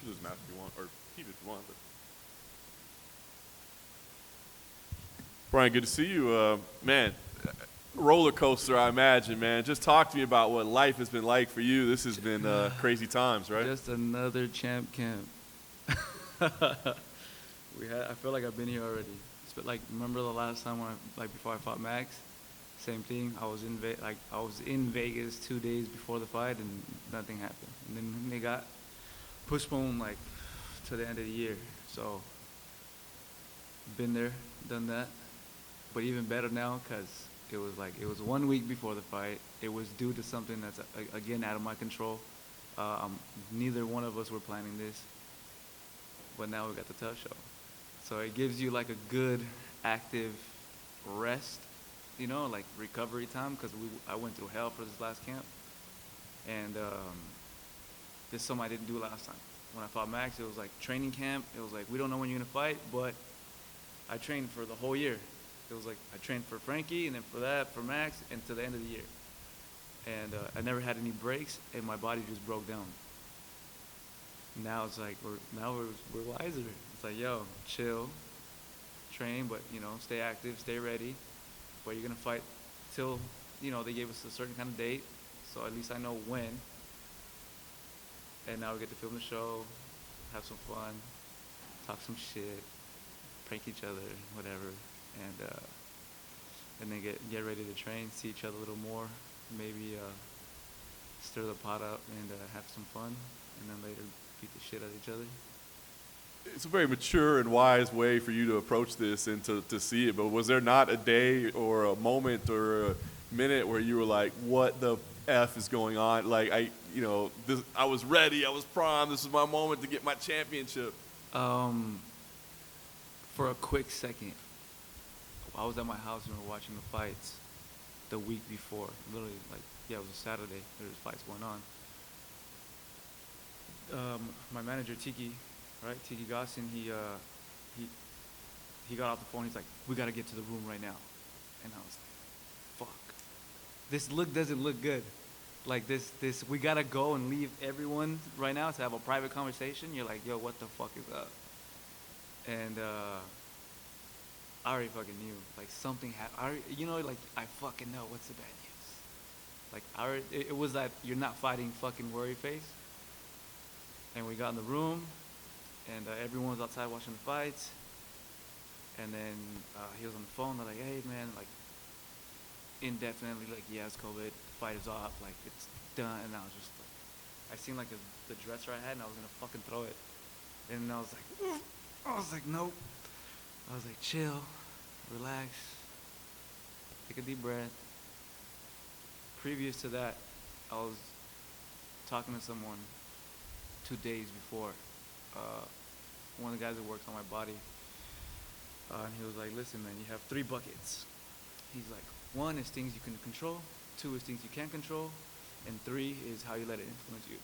can lose the mask if you want, or keep it if you want. But Brian, good to see you. Man, roller coaster, I imagine, man. Just talk to me about what life has been like for you. This has been crazy times, right? Just another champ camp. I feel like I've been here already. It's been like, remember the last time before I fought Max? Same thing. I was in Vegas 2 days before the fight, and nothing happened. And then they got postponed like to the end of the year. So, been there, done that. But even better now, because it was 1 week before the fight. It was due to something that's again out of my control. Neither one of us were planning this, but now we got the tough show. So it gives you like a good active rest, like recovery time, because I went through hell for this last camp, and this is something I didn't do last time. When I fought Max, it was like training camp. It was like, we don't know when you're gonna fight, but I trained for the whole year. It was like I trained for Frankie, and then for Max, and to the end of the year. And I never had any breaks, and my body just broke down. Now it's like we're wiser. It's like, yo, chill, train, but stay active, stay ready. But you're gonna fight till they gave us a certain kind of date, so at least I know when. And now we get to film the show, have some fun, talk some shit, prank each other, whatever, and then get ready to train, see each other a little more, maybe stir the pot up and have some fun, and then later beat the shit out of each other. It's a very mature and wise way for you to approach this and to see it. But was there not a day or a moment or a minute where you were like, what the F is going on? Like, I was ready, I was primed, this was my moment to get my championship. For a quick second, I was at my house and we were watching the fights the week before. Literally, it was a Saturday. There was fights going on. My manager, Tiki Gossin, he got off the phone. He's like, we got to get to the room right now. And I was like, fuck. This doesn't look good. Like this, we got to go and leave everyone right now to have a private conversation. You're like, yo, what the fuck is up? And I already fucking knew. Like, something happened. I fucking know what's the bad news. Like, it was that you're not fighting fucking worry face. And we got in the room, and everyone was outside watching the fights. And then he was on the phone. They're like, hey, man, like, indefinitely, like, he has COVID. The fight is off. Like, it's done. And I was just like, I seen, like, the dresser I had, and I was going to fucking throw it. And I was like, nope. I was like, chill, relax, take a deep breath. Previous to that, I was talking to someone 2 days before, one of the guys that works on my body, and he was like, listen, man, you have 3 buckets. He's like, 1 is things you can control, 2 is things you can't control, and 3 is how you let it influence you.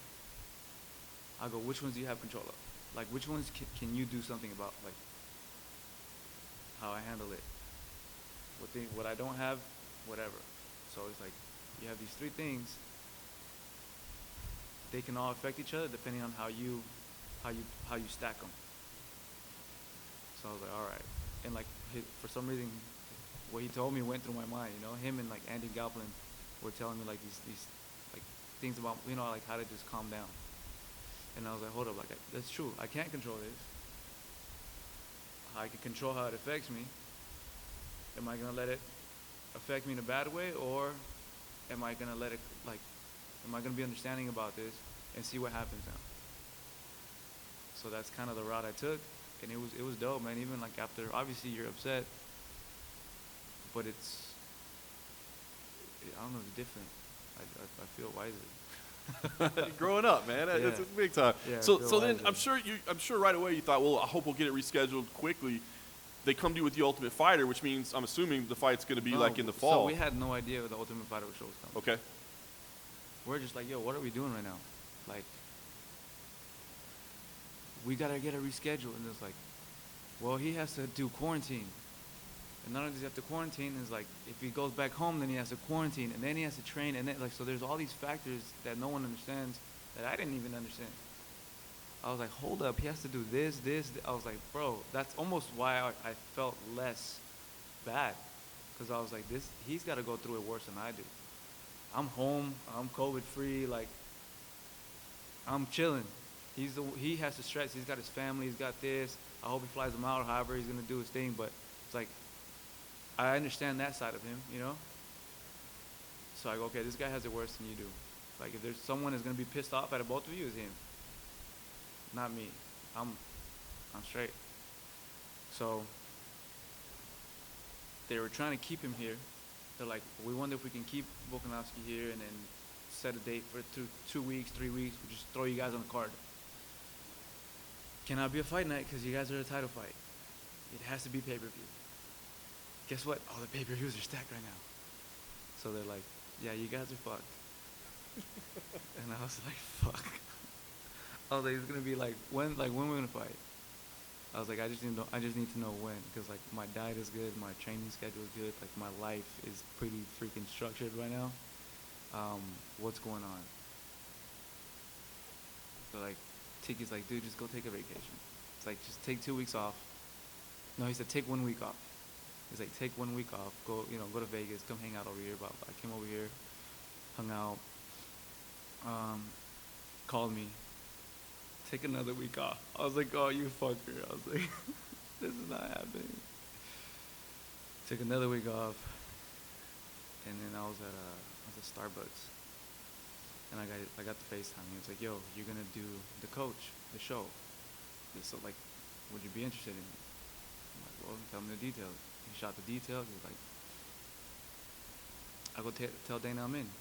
I go, which ones do you have control of? Like, which ones can you do something about? Like, how I handle it. What I don't have, whatever. So it's like, you have these 3 things. They can all affect each other depending on how you stack them. So I was like, all right. And like, for some reason, what he told me went through my mind. Him and like Andy Galpin were telling me like these like things about like how to just calm down. And I was like, hold up, like that's true. I can't control this. I can control how it affects me. Am I gonna let it affect me in a bad way, or am I gonna let it am I gonna be understanding about this and see what happens now? So that's kind of the route I took, and it was dope, man. Even like after, obviously you're upset, but I don't know, it's different. I feel wiser. Growing up, man, Yeah. that's big time. Yeah, So I feel then wiser. I'm sure right away you thought, well, I hope we'll get it rescheduled quickly. They come to you with the Ultimate Fighter, which means I'm assuming the fight's going to be like in the fall. So we had no idea the Ultimate Fighter show was coming. Okay. We're just like, yo, what are we doing right now? Like, we gotta get it rescheduled, and it's like, well, he has to do quarantine. And not only does he have to quarantine, it's like, if he goes back home, then he has to quarantine, and then he has to train, and then, like, so there's all these factors that no one understands, that I didn't even understand. I was like, hold up, he has to do this. I was like, bro, that's almost why I felt less bad, because I was like, he's got to go through it worse than I do. I'm home, I'm COVID free, like I'm chilling. He has to stress. He's got his family. He's got this. I hope he flies him out. However, he's gonna do his thing. But it's like I understand that side of him, you know. So I go, okay, this guy has it worse than you do. Like if there's someone that's gonna be pissed off at both of you, is him, not me. I'm straight. So they were trying to keep him here. They're like, we wonder if we can keep Volkanovski here and then set a date for 2 weeks, 3 weeks. We'll just throw you guys on the card. Cannot be a fight night because you guys are a title fight. It has to be pay-per-view. Guess what? All the pay-per-views are stacked right now. So they're like, yeah, you guys are fucked. And I was like, fuck. I was like, it's gonna be like when we're gonna fight? I was like, I just need to know when, because like my diet is good, my training schedule is good, like my life is pretty freaking structured right now. What's going on? So like, Tiki's like, dude, just go take a vacation. It's like, just take 2 weeks off. No, he said take 1 week off. He's like, take 1 week off, go to Vegas, come hang out over here. But I came over here, hung out, called me, take another week off. I was like, oh, you fucker. I was like, this is not happening. Took another week off, and then I was at Starbucks, and I got the FaceTime. He was like, yo, you're gonna do the coach, the show. So like, would you be interested in it? I'm like, well, tell me the details. He shot the details. He was like, I go tell Dana I'm in.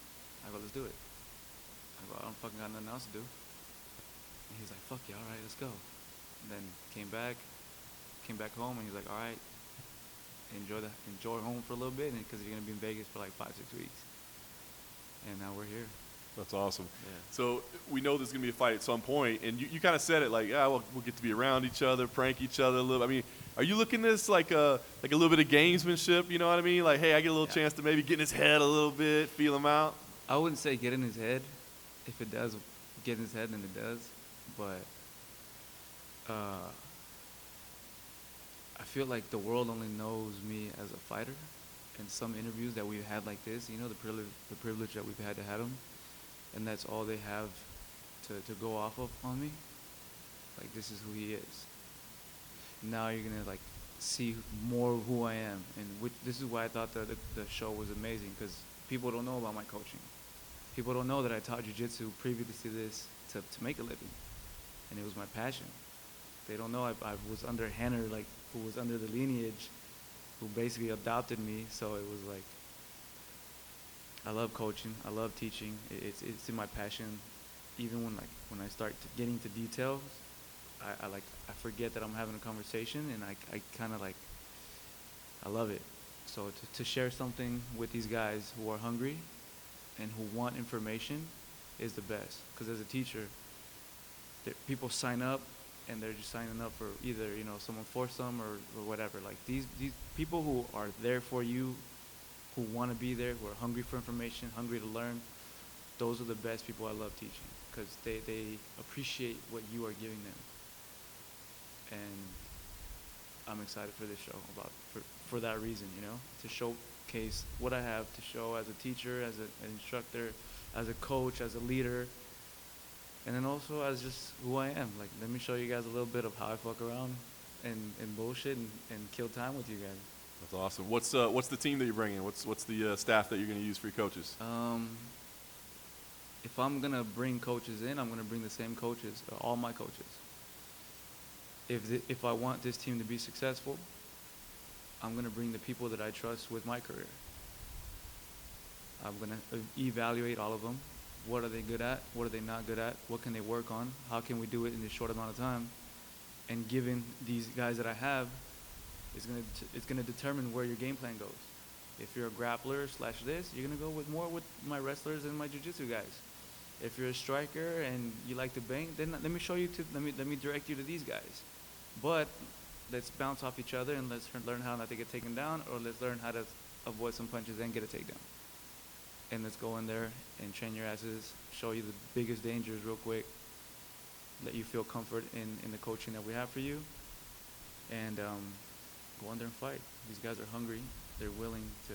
I go, let's do it. I go, I don't fucking got nothing else to do. And he's like, fuck yeah, all right, let's go. And then came back home, and he's like, all right, enjoy home for a little bit, because you're gonna be in Vegas for like 5-6 weeks. And now we're here. That's awesome. Yeah. So we know there's going to be a fight at some point, and you kind of said it like, yeah, we'll get to be around each other, prank each other a little. I mean, are you looking at this like a little bit of gamesmanship, you know what I mean? Like, hey, I get a little chance to maybe get in his head a little bit, feel him out? I wouldn't say get in his head. If it does get in his head, then it does. But I feel like the world only knows me as a fighter. In some interviews that we've had like this, the privilege that we've had to have him, and that's all they have to go off of on me. Like, this is who he is. Now you're gonna like see more of who I am, and this is why I thought the show was amazing, because people don't know about my coaching. People don't know that I taught jiu-jitsu previous to this to make a living, and it was my passion. They don't know I was under Henner, like, who was under the lineage, who basically adopted me. So it was like, I love coaching, I love teaching. It's in my passion. Even when I start getting to details, I forget that I'm having a conversation, and I kind of like, I love it. So to share something with these guys who are hungry and who want information is the best. Because as a teacher, people sign up, and they're just signing up for either, someone forced them or whatever. Like, these people who are there for you, who want to be there, who are hungry for information, hungry to learn, those are the best people I love teaching, because they appreciate what you are giving them. And I'm excited for this show for that reason, to showcase what I have to show as a teacher, as an instructor, as a coach, as a leader, and then also as just who I am. Like, let me show you guys a little bit of how I fuck around and bullshit and kill time with you guys. That's awesome. What's the team that you're bringing? What's the staff that you're going to use for your coaches? If I'm gonna bring coaches in, I'm gonna bring the same coaches, all my coaches. If I want this team to be successful, I'm gonna bring the people that I trust with my career. I'm gonna evaluate all of them. What are they good at? What are they not good at? What can they work on? How can we do it in this short amount of time? And given these guys that I have, it's gonna determine where your game plan goes. If you're a grappler / this, you're gonna go with my wrestlers and my jiu-jitsu guys. If you're a striker and you like to bang, then let me direct you to these guys. But let's bounce off each other, and let's learn how not to get taken down, or let's learn how to avoid some punches and get a takedown. And let's go in there and train your asses, show you the biggest dangers real quick, let you feel comfort in the coaching that we have for you, and go in there and fight. These guys are hungry. They're willing to,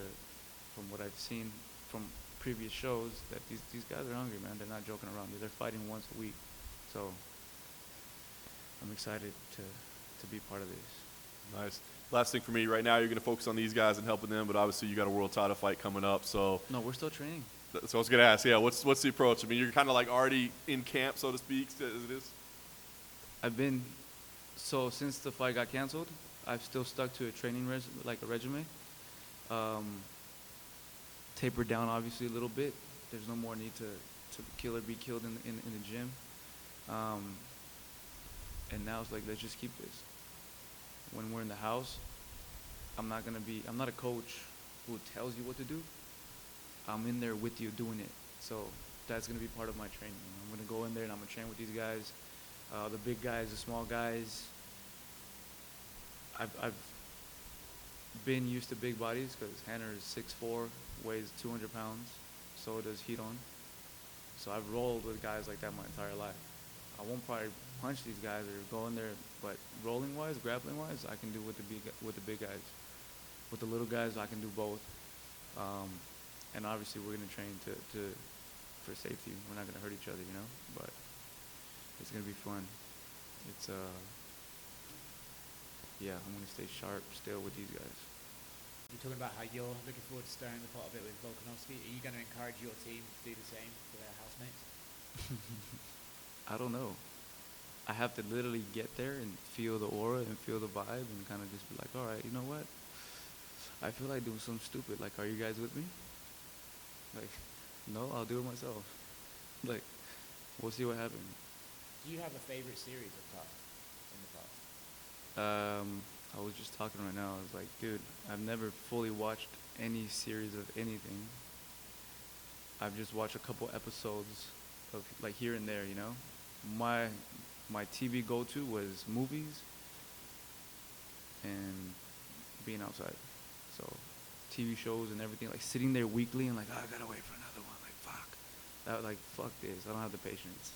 from what I've seen from previous shows, that these guys are hungry, man. They're not joking around. They're fighting once a week. So I'm excited to be part of this. Nice. Last thing for me, right now you're going to focus on these guys and helping them, but obviously you got a world title fight coming up. So No, we're still training. So I was going to ask, yeah, what's the approach? I mean, you're kind of like already in camp, so to speak, as it is? So since the fight got canceled, I've still stuck to a training regimen. Tapered down obviously a little bit. There's no more need to kill or be killed in the gym. And now it's like, let's just keep this. When we're in the house, I'm not a coach who tells you what to do. I'm in there with you doing it. So that's going to be part of my training. I'm going to go in there and I'm going to train with these guys, the big guys, the small guys. I've been used to big bodies because Hanner is 6'4", weighs 200 pounds. So does Hedon. So I've rolled with guys like that my entire life. I won't probably punch these guys or go in there, but rolling-wise, grappling-wise, I can do with the big guys. With the little guys, I can do both. And obviously, we're going to train for safety. We're not going to hurt each other, you know. But it's going to be fun. It's yeah, I'm going to stay sharp still with these guys. You're talking about how you're looking forward to stirring the pot a bit with Volkanovski. Are you going to encourage your team to do the same to their housemates? I don't know. I have to literally get there and feel the aura and feel the vibe and kind of just be like, all right, you know what? I feel like doing something stupid. Like, are you guys with me? Like, no, I'll do it myself. Like, we'll see what happens. Do you have a favorite series of tough in the past? I was just talking right now. I was like, dude, I've never fully watched any series of anything. I've just watched a couple episodes of like here and there, you know. My TV go-to was movies and being outside. So TV shows and everything, like sitting there weekly and like, oh, I gotta wait for another one. Like, fuck. Fuck this. I don't have the patience.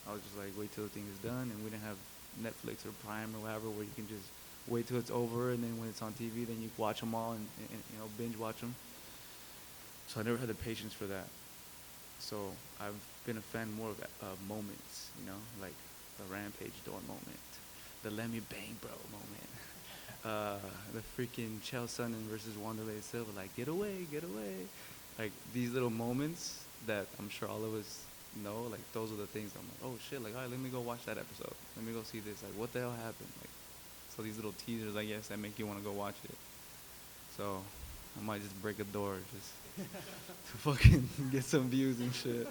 I was just like, wait till the thing is done. And we didn't have Netflix or Prime or whatever where you can just wait till it's over, and then when it's on TV, then you watch them all and you know, binge watch them. So I never had the patience for that. So I've been a fan more of moments, you know, like the Rampage door moment, the Let Me Bang Bro moment, the freaking Chael Sonnen versus Wanderlei Silva, like, get away. Like, these little moments that I'm sure all of us know, like, those are the things I'm like, oh, shit, like, all right, let me go watch that episode. Let me go see this. Like, what the hell happened? Like, so these little teasers, I guess, that make you want to go watch it. So I might just break a door just to fucking get some views and shit.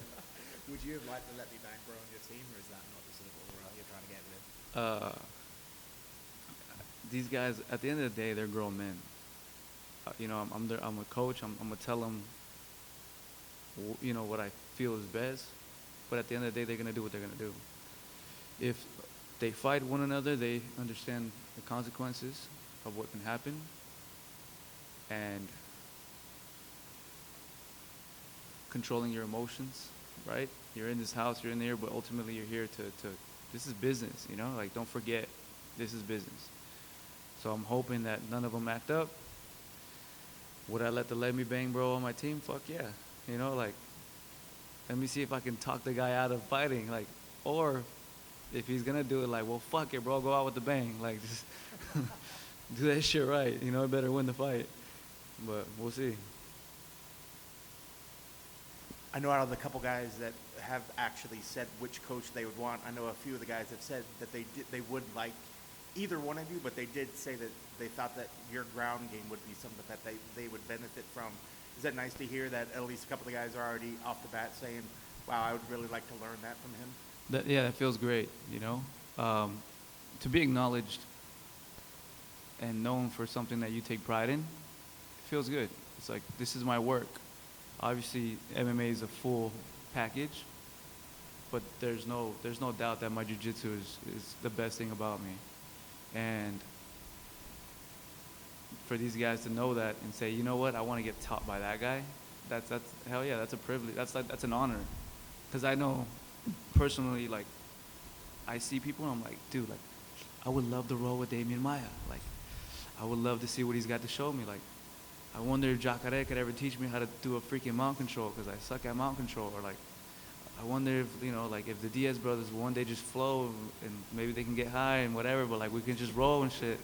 Would you have liked to let me bang bro on your team, or is that not the sort of aura you're trying to get with? These guys, at the end of the day, they're grown men. You know, I'm a coach. I'm gonna tell them, you know, what I feel is best. But at the end of the day, they're gonna do what they're gonna do. If they fight one another, they understand the consequences of what can happen. And controlling your emotions, right? You're in this house, you're in there, but ultimately you're here to this is business, you know? Like, don't forget, this is business. So I'm hoping that none of them act up. Would I let me bang bro on my team? Fuck yeah. You know, like, let me see if I can talk the guy out of fighting. Like, or if he's gonna do it, like, well, fuck it, bro, go out with the bang. Like, just do that shit right. You know, better win the fight. But we'll see. I know out of the couple guys that have actually said which coach they would want, I know a few of the guys have said that they would like either one of you, but they did say that they thought that your ground game would be something that they would benefit from. Is that nice to hear that at least a couple of the guys are already off the bat saying, wow, I would really like to learn that from him? Yeah, that feels great, you know? To be acknowledged and known for something that you take pride in, it feels good. It's like, this is my work. Obviously, MMA is a full package, but there's no doubt that my jiu-jitsu is the best thing about me. And for these guys to know that and say, you know what, I want to get taught by that guy, that's hell yeah, that's a privilege. That's an honor. Because I know personally, like, I see people and I'm like, dude, like, I would love to roll with Damian Maya. Like, I would love to see what he's got to show me. Like, I wonder if Jacare could ever teach me how to do a freaking mount control because I suck at mount control. Or like, I wonder if, you know, like if the Diaz brothers one day just flow and maybe they can get high and whatever, but like we can just roll and shit.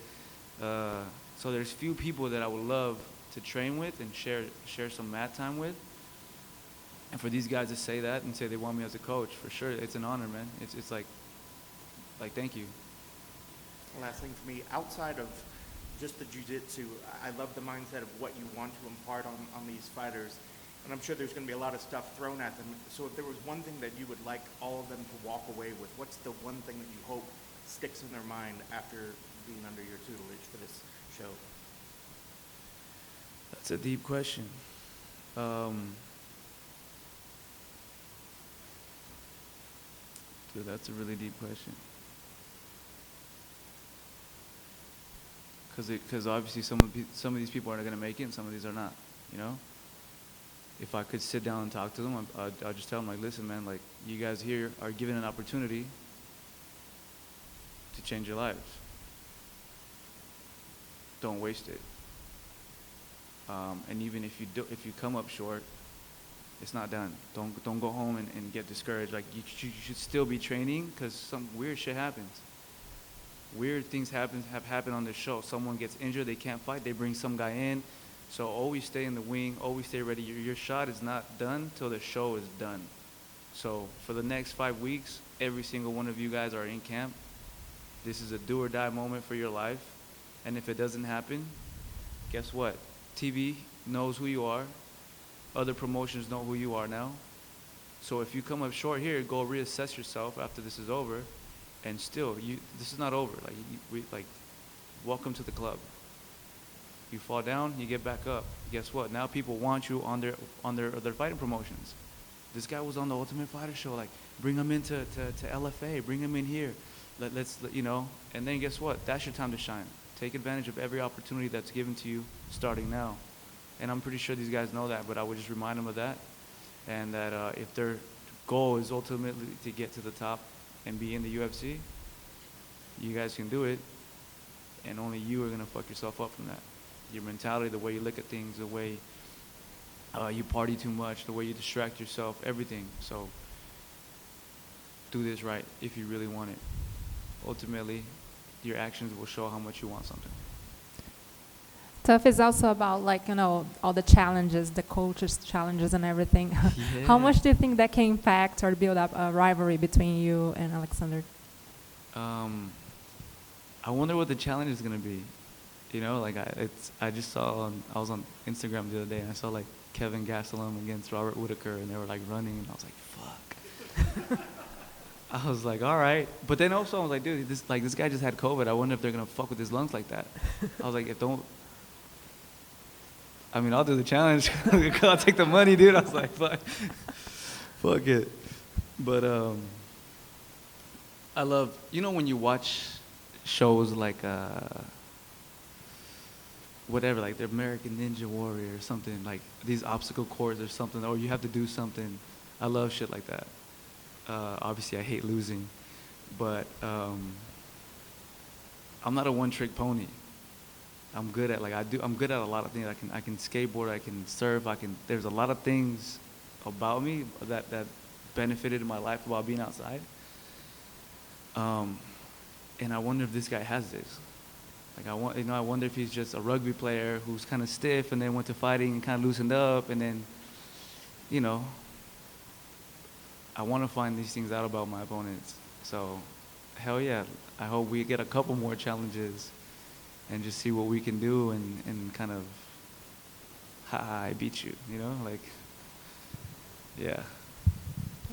So there's few people that I would love to train with and share some mat time with. And for these guys to say that and say they want me as a coach, for sure, it's an honor, man. It's like thank you. Last thing for me, outside of just the jiu-jitsu, I love the mindset of what you want to impart on these fighters. And I'm sure there's going to be a lot of stuff thrown at them. So if there was one thing that you would like all of them to walk away with, what's the one thing that you hope sticks in their mind after being under your tutelage for this show? That's a deep question. Dude, that's a really deep question. Because obviously some of these people are going to make it and some of these are not, you know? If I could sit down and talk to them, I'll just tell them, like, listen, man, like, you guys here are given an opportunity to change your lives. Don't waste it. And even if you come up short, it's not done. Don't go home and get discouraged. Like, you should still be training because some weird shit happens. Weird things have happened on this show. Someone gets injured, they can't fight, they bring some guy in. So always stay in the wing, always stay ready. Your shot is not done till the show is done. So for the next 5 weeks, every single one of you guys are in camp. This is a do or die moment for your life. And if it doesn't happen, guess what? TV knows who you are. Other promotions know who you are now. So if you come up short here, go reassess yourself after this is over. And still, this is not over. Like, welcome to the club. You fall down, you get back up. Guess what? Now people want you on their fighting promotions. This guy was on the Ultimate Fighter show. Like, bring him into to LFA. Bring him in here. Let's you know. And then guess what? That's your time to shine. Take advantage of every opportunity that's given to you starting now. And I'm pretty sure these guys know that, but I would just remind them of that. And that if their goal is ultimately to get to the top and be in the UFC, you guys can do it. And only you are going to fuck yourself up from that. Your mentality, the way you look at things, the way you party too much, the way you distract yourself, everything. So do this right if you really want it. Ultimately, your actions will show how much you want something. Tough is also about, like, you know, all the challenges, the coaches' challenges and everything. Yeah. How much do you think that can impact or build up a rivalry between you and Alexander? I wonder what the challenge is going to be. You know, like I just saw I was on Instagram the other day and I saw like Kevin Gastelum against Robert Whitaker and they were like running and I was like, fuck. I was like, all right. But then also I was like, dude, this guy just had COVID. I wonder if they're going to fuck with his lungs like that. I was like, I'll do the challenge. I'll take the money, dude. I was like, fuck it. But I love, you know, when you watch shows like whatever, like the American Ninja Warrior or something, like these obstacle courses or something, or you have to do something. I love shit like that. Obviously, I hate losing, but I'm not a one-trick pony. I'm good at a lot of things. I can skateboard, I can surf, there's a lot of things about me that benefited in my life about being outside. And I wonder if this guy has this. Like I wonder if he's just a rugby player who's kind of stiff and then went to fighting and kind of loosened up and then, you know, I want to find these things out about my opponents. So, hell yeah, I hope we get a couple more challenges and just see what we can do and kind of, I beat you, you know, like, yeah.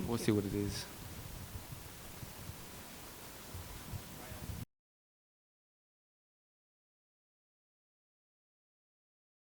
We'll see what it is.